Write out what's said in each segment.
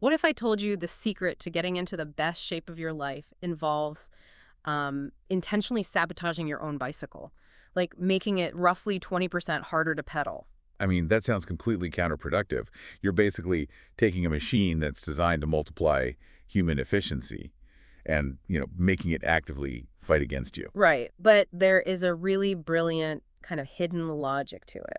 What if I told you the secret to getting into the best shape of your life involves intentionally sabotaging your own bicycle, like making it roughly 20% harder to pedal? I mean, that sounds completely counterproductive. You're basically taking a machine that's designed to multiply human efficiency and, making it actively fight against you. Right. But there is a really brilliant kind of hidden logic to it.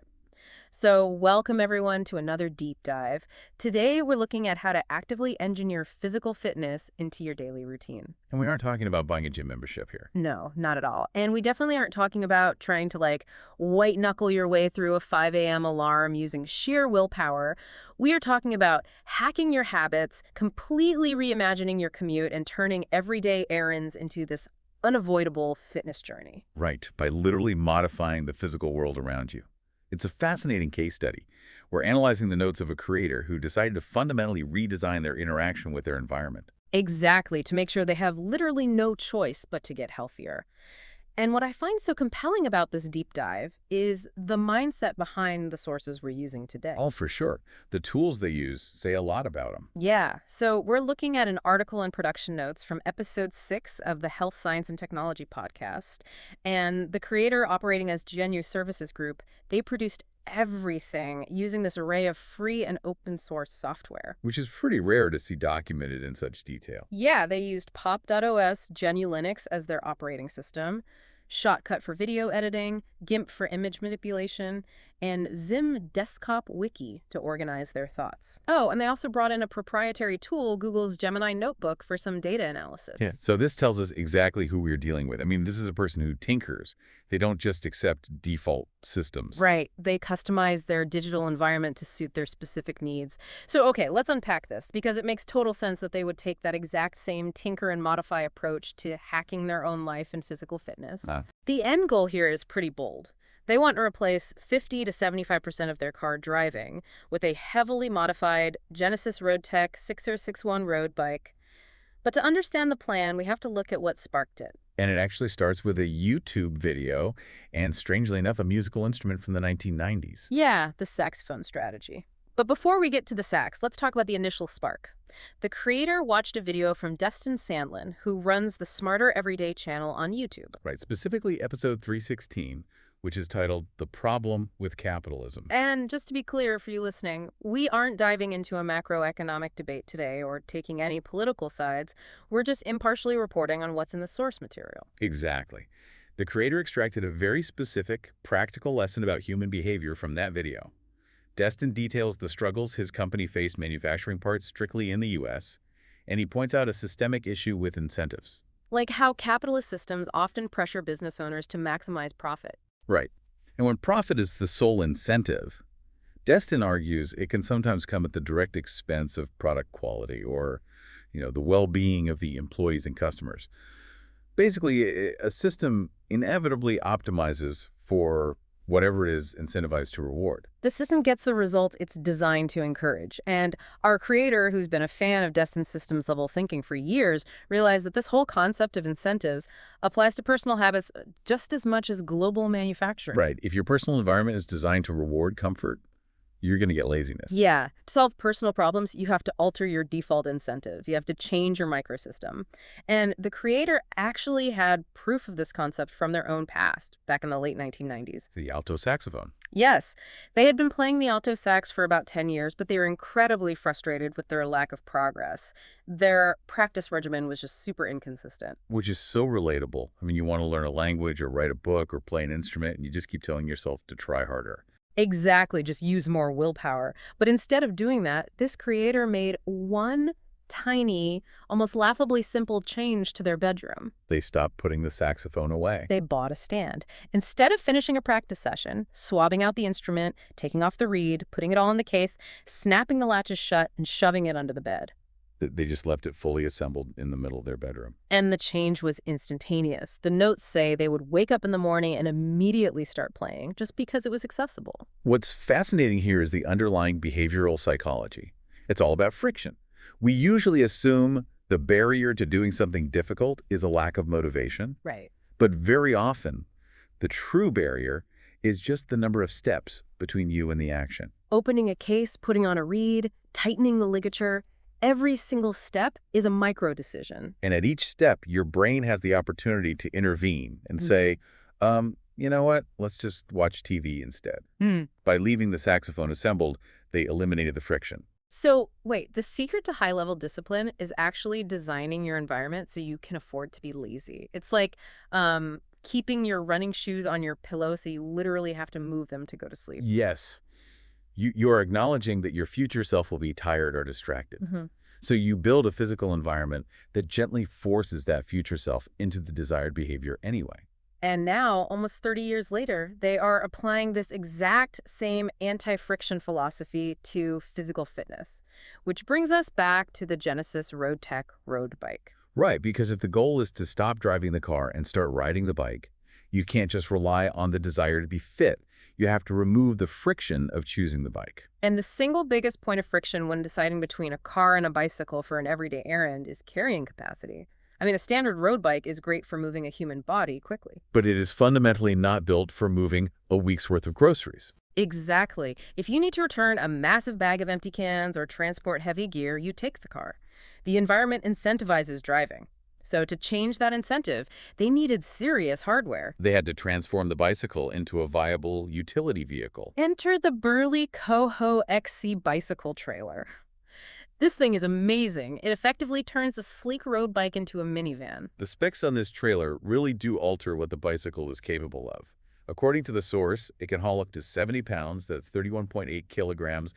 So, welcome everyone to another deep dive. Today, we're looking at how to actively engineer physical fitness into your daily routine. And we aren't talking about buying a gym membership here. No, not at all. And we definitely aren't talking about trying to white knuckle your way through a 5 a.m. alarm using sheer willpower. We are talking about hacking your habits, completely reimagining your commute, and turning everyday errands into this unavoidable fitness journey. Right, by literally modifying the physical world around you. It's a fascinating case study. We're analyzing the notes of a creator who decided to fundamentally redesign their interaction with their environment. Exactly, to make sure they have literally no choice but to get healthier. And what I find so compelling about this deep dive is the mindset behind the sources we're using today. All for sure. The tools they use say a lot about them. Yeah, so we're looking at an article and production notes from episode 6 of the Health, Science, and Technology podcast. And the creator operating as Genu Services Group, they produced everything using this array of free and open source software. Which is pretty rare to see documented in such detail. Yeah, they used Pop.os, GNU Linux as their operating system, Shotcut for video editing, GIMP for image manipulation, and Zim Desktop Wiki to organize their thoughts. Oh, and they also brought in a proprietary tool, Google's Gemini Notebook, for some data analysis. Yeah. So this tells us exactly who we're dealing with. I mean, this is a person who tinkers. They don't just accept default systems. Right. They customize their digital environment to suit their specific needs. So, okay, let's unpack this because it makes total sense that they would take that exact same tinker and modify approach to hacking their own life and physical fitness. The end goal here is pretty bold. They want to replace 50 to 75% of their car driving with a heavily modified Genesis Roadtech 6061 road bike. But to understand the plan, we have to look at what sparked it. And it actually starts with a YouTube video and, strangely enough, a musical instrument from the 1990s. Yeah, the saxophone strategy. But before we get to the sax, let's talk about the initial spark. The creator watched a video from Destin Sandlin, who runs the Smarter Everyday channel on YouTube. Right, specifically episode 316, which is titled The Problem with Capitalism. And just to be clear for you listening, we aren't diving into a macroeconomic debate today or taking any political sides. We're just impartially reporting on what's in the source material. Exactly. The creator extracted a very specific, practical lesson about human behavior from that video. Destin details the struggles his company faced manufacturing parts strictly in the U.S., and he points out a systemic issue with incentives. Like how capitalist systems often pressure business owners to maximize profit. Right. And when profit is the sole incentive, Destin argues it can sometimes come at the direct expense of product quality or, the well-being of the employees and customers. Basically, a system inevitably optimizes for whatever it is incentivized to reward. The system gets the results it's designed to encourage. And our creator, who's been a fan of Destin's systems level thinking for years, realized that this whole concept of incentives applies to personal habits just as much as global manufacturing. Right. If your personal environment is designed to reward comfort, you're going to get laziness. Yeah. To solve personal problems, you have to alter your default incentive. You have to change your microsystem. And the creator actually had proof of this concept from their own past, back in the late 1990s. The alto saxophone. Yes. They had been playing the alto sax for about 10 years, but they were incredibly frustrated with their lack of progress. Their practice regimen was just super inconsistent. Which is so relatable. I mean, you want to learn a language or write a book or play an instrument, and you just keep telling yourself to try harder. Exactly, just use more willpower. But instead of doing that, this creator made one tiny, almost laughably simple change to their bedroom. They stopped putting the saxophone away. They bought a stand. Instead of finishing a practice session, swabbing out the instrument, taking off the reed, putting it all in the case, snapping the latches shut, and shoving it under the bed. They just left it fully assembled in the middle of their bedroom. And the change was instantaneous. The notes say they would wake up in the morning and immediately start playing just because it was accessible. What's fascinating here is the underlying behavioral psychology. It's all about friction. We usually assume the barrier to doing something difficult is a lack of motivation. Right. But very often, the true barrier is just the number of steps between you and the action. Opening a case, putting on a reed, tightening the ligature, Every single step is a micro decision. And at each step, your brain has the opportunity to intervene and say, you know what, let's just watch TV instead. Mm. By leaving the saxophone assembled, they eliminated the friction. So, wait, the secret to high-level discipline is actually designing your environment so you can afford to be lazy. It's like keeping your running shoes on your pillow so you literally have to move them to go to sleep. Yes, you're acknowledging that your future self will be tired or distracted. Hmm. So you build a physical environment that gently forces that future self into the desired behavior anyway. And now, almost 30 years later, they are applying this exact same anti-friction philosophy to physical fitness, which brings us back to the Genesis RoadTech road bike. Right, because if the goal is to stop driving the car and start riding the bike, you can't just rely on the desire to be fit. You have to remove the friction of choosing the bike. And the single biggest point of friction when deciding between a car and a bicycle for an everyday errand is carrying capacity. I mean, a standard road bike is great for moving a human body quickly. But it is fundamentally not built for moving a week's worth of groceries. Exactly. If you need to return a massive bag of empty cans or transport heavy gear, you take the car. The environment incentivizes driving. So to change that incentive, they needed serious hardware. They had to transform the bicycle into a viable utility vehicle. Enter the Burley Coho XC bicycle trailer. This thing is amazing. It effectively turns a sleek road bike into a minivan. The specs on this trailer really do alter what the bicycle is capable of. According to the source, it can haul up to 70 pounds, that's 31.8 kilograms,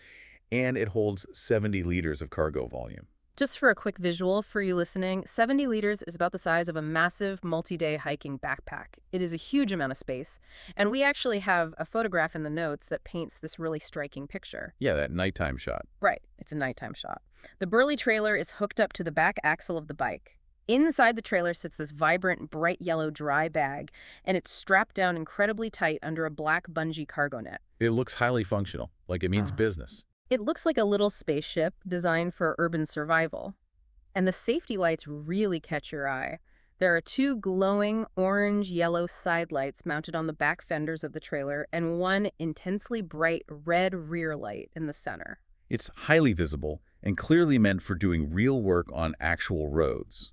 and it holds 70 liters of cargo volume. Just for a quick visual for you listening, 70 liters is about the size of a massive multi-day hiking backpack. It is a huge amount of space, and we actually have a photograph in the notes that paints this really striking picture. Yeah, that nighttime shot. Right, it's a nighttime shot. The Burley trailer is hooked up to the back axle of the bike. Inside the trailer sits this vibrant, bright yellow dry bag, and it's strapped down incredibly tight under a black bungee cargo net. It looks highly functional, like it means business. It looks like a little spaceship designed for urban survival. And the safety lights really catch your eye. There are two glowing orange-yellow side lights mounted on the back fenders of the trailer and one intensely bright red rear light in the center. It's highly visible and clearly meant for doing real work on actual roads.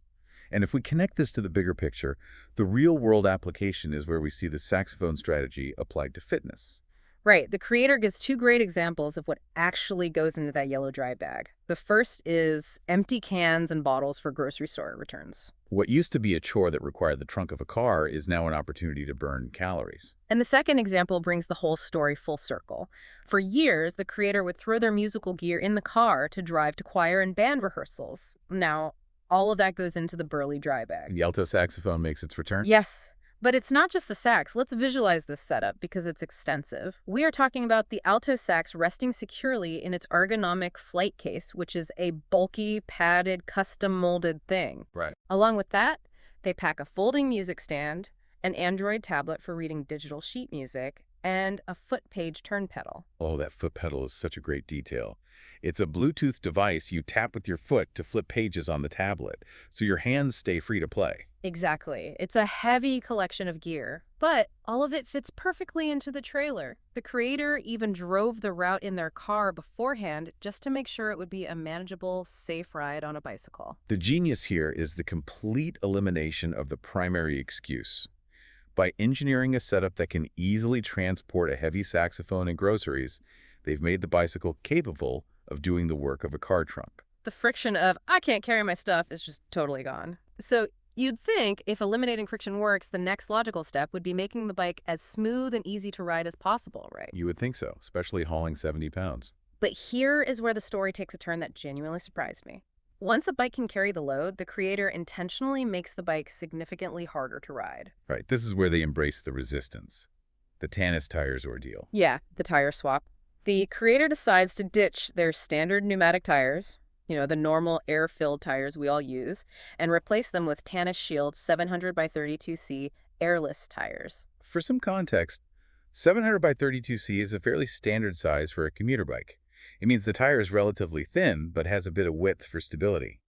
And if we connect this to the bigger picture, the real-world application is where we see the saxophone strategy applied to fitness. Right, the creator gives two great examples of what actually goes into that yellow dry bag. The first is empty cans and bottles for grocery store returns. What used to be a chore that required the trunk of a car is now an opportunity to burn calories. And the second example brings the whole story full circle. For years, the creator would throw their musical gear in the car to drive to choir and band rehearsals. Now, all of that goes into the Burley dry bag. The alto saxophone makes its return? Yes. But it's not just the sax. Let's visualize this setup because it's extensive. We are talking about the alto sax resting securely in its ergonomic flight case, which is a bulky, padded, custom-molded thing. Right. Along with that, they pack a folding music stand, an Android tablet for reading digital sheet music, and a foot page turn pedal. Oh, that foot pedal is such a great detail. It's a Bluetooth device you tap with your foot to flip pages on the tablet, so your hands stay free to play. Exactly. It's a heavy collection of gear, but all of it fits perfectly into the trailer. The creator even drove the route in their car beforehand just to make sure it would be a manageable, safe ride on a bicycle. The genius here is the complete elimination of the primary excuse. By engineering a setup that can easily transport a heavy saxophone and groceries, they've made the bicycle capable of doing the work of a car trunk. The friction of, I can't carry my stuff, is just totally gone. So you'd think if eliminating friction works, the next logical step would be making the bike as smooth and easy to ride as possible, right? You would think so, especially hauling 70 pounds. But here is where the story takes a turn that genuinely surprised me. Once a bike can carry the load, the creator intentionally makes the bike significantly harder to ride. Right, this is where they embrace the resistance. The Tannis tires ordeal. Yeah, the tire swap. The creator decides to ditch their standard pneumatic tires, the normal air-filled tires we all use, and replace them with Tannis Shield 700 by 32C airless tires. For some context, 700 by 32C is a fairly standard size for a commuter bike. It means the tire is relatively thin, but has a bit of width for stability.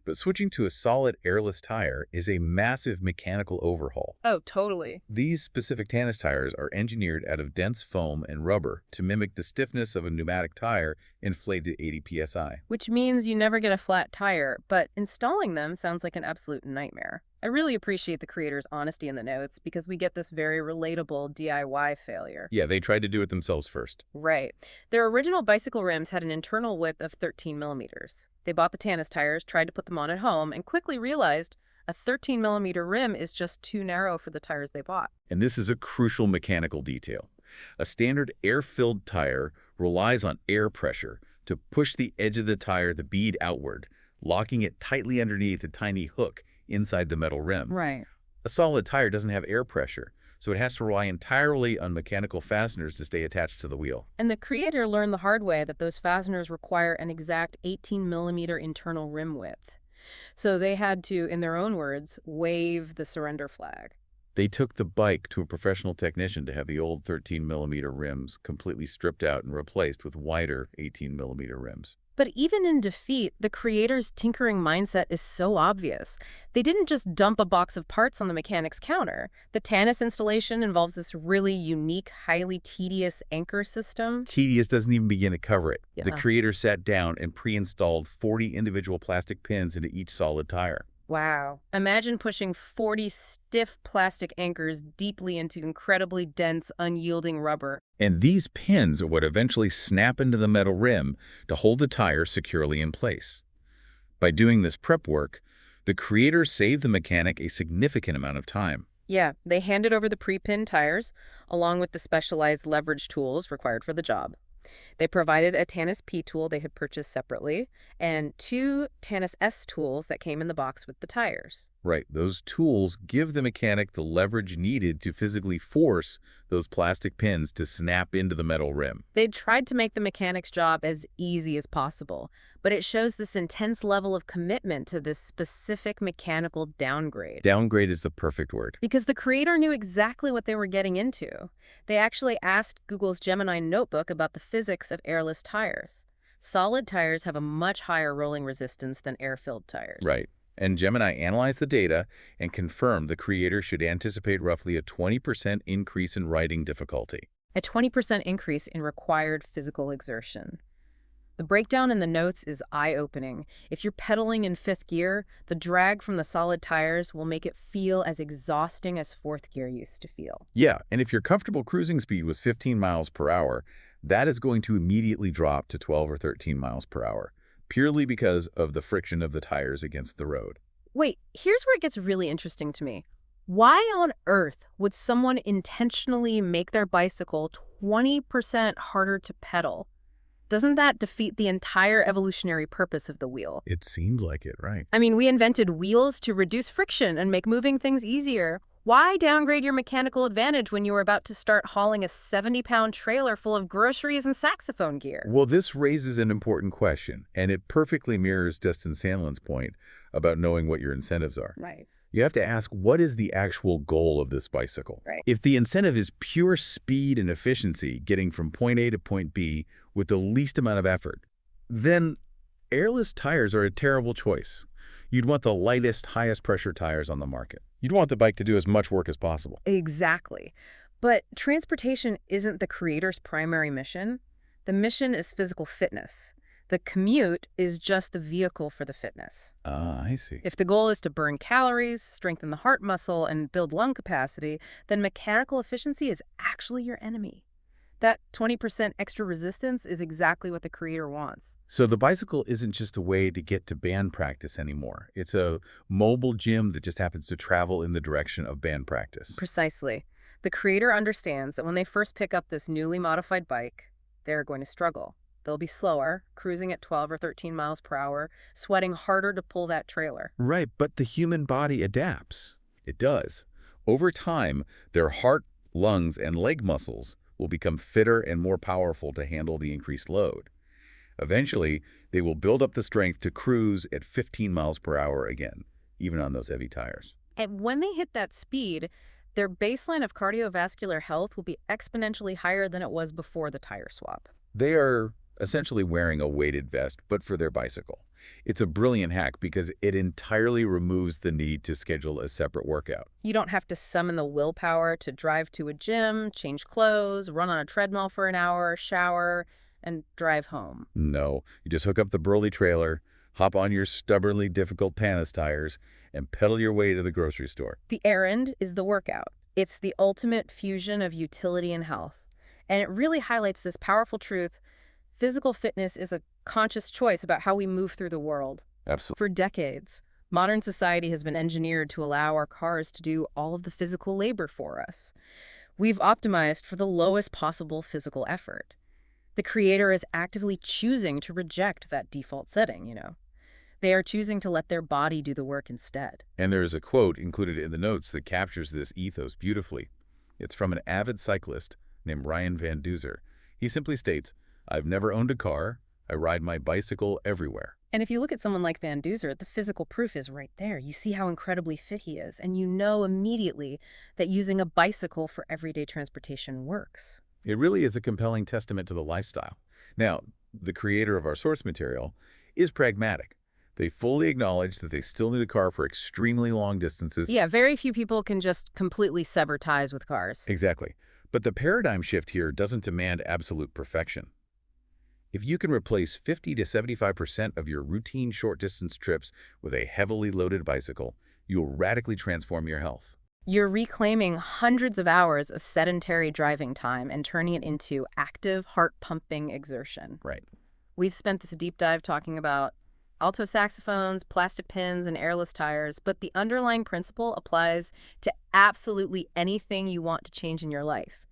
But switching to a solid airless tire is a massive mechanical overhaul. Oh, totally. These specific Tannis tires are engineered out of dense foam and rubber to mimic the stiffness of a pneumatic tire inflated to 80 psi. Which means you never get a flat tire, but installing them sounds like an absolute nightmare. I really appreciate the creators' honesty in the notes because we get this very relatable DIY failure. Yeah, they tried to do it themselves first. Right. Their original bicycle rims had an internal width of 13 millimeters. They bought the Tannis tires, tried to put them on at home, and quickly realized a 13 millimeter rim is just too narrow for the tires they bought. And this is a crucial mechanical detail. A standard air-filled tire relies on air pressure to push the edge of the tire, the bead, outward, locking it tightly underneath a tiny hook inside the metal rim. Right. A solid tire doesn't have air pressure, so it has to rely entirely on mechanical fasteners to stay attached to the wheel. And the creator learned the hard way that those fasteners require an exact 18 millimeter internal rim width. So they had to, in their own words, wave the surrender flag. They took the bike to a professional technician to have the old 13 millimeter rims completely stripped out and replaced with wider 18 millimeter rims. But even in defeat, the creator's tinkering mindset is so obvious. They didn't just dump a box of parts on the mechanic's counter. The Tannis installation involves this really unique, highly tedious anchor system. Tedious doesn't even begin to cover it. Yeah. The creator sat down and pre-installed 40 individual plastic pins into each solid tire. Wow. Imagine pushing 40 stiff plastic anchors deeply into incredibly dense, unyielding rubber. And these pins are what eventually snap into the metal rim to hold the tire securely in place. By doing this prep work, the creators saved the mechanic a significant amount of time. Yeah, they handed over the pre-pinned tires, along with the specialized leverage tools required for the job. They provided a Tannis P tool they had purchased separately, and 2 Tannis S tools that came in the box with the tires. Right, those tools give the mechanic the leverage needed to physically force those plastic pins to snap into the metal rim. They'd tried to make the mechanic's job as easy as possible, but it shows this intense level of commitment to this specific mechanical downgrade. Downgrade is the perfect word. Because the creator knew exactly what they were getting into. They actually asked Google's Gemini notebook about the physics of airless tires. Solid tires have a much higher rolling resistance than air-filled tires. Right. And Gemini analyzed the data and confirmed the creator should anticipate roughly a 20% increase in riding difficulty. A 20% increase in required physical exertion. The breakdown in the notes is eye-opening. If you're pedaling in 5th gear, the drag from the solid tires will make it feel as exhausting as 4th gear used to feel. Yeah, and if your comfortable cruising speed was 15 miles per hour, that is going to immediately drop to 12 or 13 miles per hour, purely because of the friction of the tires against the road. Wait, here's where it gets really interesting to me. Why on earth would someone intentionally make their bicycle 20% harder to pedal? Doesn't that defeat the entire evolutionary purpose of the wheel? It seemed like it, right? I mean, we invented wheels to reduce friction and make moving things easier. Why downgrade your mechanical advantage when you were about to start hauling a 70-pound trailer full of groceries and saxophone gear? Well, this raises an important question, and it perfectly mirrors Destin Sandlin's point about knowing what your incentives are. Right. You have to ask, what is the actual goal of this bicycle? Right. If the incentive is pure speed and efficiency, getting from point A to point B with the least amount of effort, then airless tires are a terrible choice. You'd want the lightest, highest pressure tires on the market. You'd want the bike to do as much work as possible. Exactly. But transportation isn't the creator's primary mission. The mission is physical fitness. The commute is just the vehicle for the fitness. Ah, I see. If the goal is to burn calories, strengthen the heart muscle, and build lung capacity, then mechanical efficiency is actually your enemy. That 20% extra resistance is exactly what the creator wants. So the bicycle isn't just a way to get to band practice anymore. It's a mobile gym that just happens to travel in the direction of band practice. Precisely. The creator understands that when they first pick up this newly modified bike, they're going to struggle. They'll be slower, cruising at 12 or 13 miles per hour, sweating harder to pull that trailer. Right, but the human body adapts. It does. Over time, their heart, lungs, and leg muscles will become fitter and more powerful to handle the increased load. Eventually, they will build up the strength to cruise at 15 miles per hour again, even on those heavy tires. And when they hit that speed, their baseline of cardiovascular health will be exponentially higher than it was before the tire swap. They are essentially wearing a weighted vest, but for their bicycle. It's a brilliant hack because it entirely removes the need to schedule a separate workout. You don't have to summon the willpower to drive to a gym, change clothes, run on a treadmill for an hour, shower, and drive home. No, you just hook up the Burley trailer, hop on your stubbornly difficult Panis tires, and pedal your way to the grocery store. The errand is the workout. It's the ultimate fusion of utility and health. And it really highlights this powerful truth. Physical fitness is a conscious choice about how we move through the world. Absolutely. For decades, modern society has been engineered to allow our cars to do all of the physical labor for us. We've optimized for the lowest possible physical effort. The creator is actively choosing to reject that default setting. They are choosing to let their body do the work instead. And there is a quote included in the notes that captures this ethos beautifully. It's from an avid cyclist named Ryan Van Duzer. He simply states, "I've never owned a car. I ride my bicycle everywhere." And if you look at someone like Van Duzer, the physical proof is right there. You see how incredibly fit he is, and you know immediately that using a bicycle for everyday transportation works. It really is a compelling testament to the lifestyle. Now, the creator of our source material is pragmatic. They fully acknowledge that they still need a car for extremely long distances. Yeah, very few people can just completely sever ties with cars. Exactly. But the paradigm shift here doesn't demand absolute perfection. If you can replace 50 to 75% of your routine short-distance trips with a heavily loaded bicycle, you'll radically transform your health. You're reclaiming hundreds of hours of sedentary driving time and turning it into active, heart-pumping exertion. Right. We've spent this deep dive talking about alto saxophones, plastic pins, and airless tires, but the underlying principle applies to absolutely anything you want to change in your life.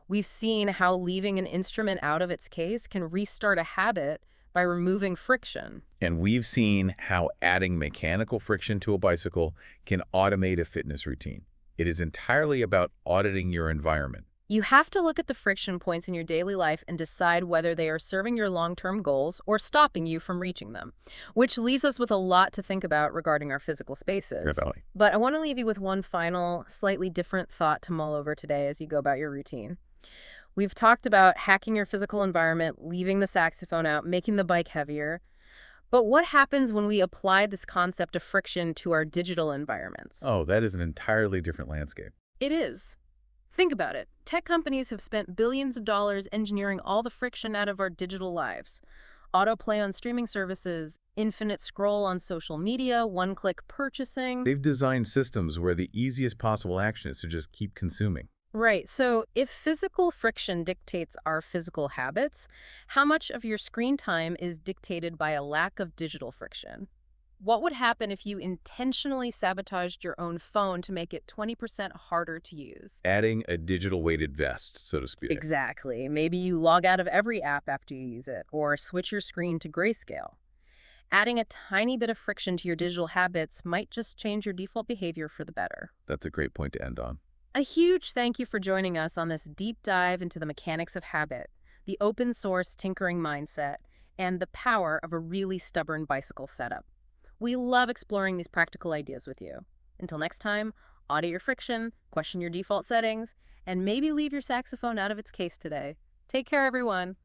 We've seen how leaving an instrument out of its case can restart a habit by removing friction. And we've seen how adding mechanical friction to a bicycle can automate a fitness routine. It is entirely about auditing your environment. You have to look at the friction points in your daily life and decide whether they are serving your long-term goals or stopping you from reaching them, which leaves us with a lot to think about regarding our physical spaces. Definitely. But I want to leave you with one final, slightly different thought to mull over today as you go about your routine. We've talked about hacking your physical environment, leaving the saxophone out, making the bike heavier. But what happens when we apply this concept of friction to our digital environments? Oh, that is an entirely different landscape. It is. Think about it. Tech companies have spent billions of dollars engineering all the friction out of our digital lives. Autoplay on streaming services, infinite scroll on social media, one-click purchasing. They've designed systems where the easiest possible action is to just keep consuming. Right, so if physical friction dictates our physical habits, how much of your screen time is dictated by a lack of digital friction? What would happen if you intentionally sabotaged your own phone to make it 20% harder to use? Adding a digital weighted vest, so to speak. Exactly. Maybe you log out of every app after you use it, or switch your screen to grayscale. Adding a tiny bit of friction to your digital habits might just change your default behavior for the better. That's a great point to end on. A huge thank you for joining us on this deep dive into the mechanics of habit, the open source tinkering mindset, and the power of a really stubborn bicycle setup. We love exploring these practical ideas with you. Until next time, audit your friction, question your default settings, and maybe leave your saxophone out of its case today. Take care, everyone.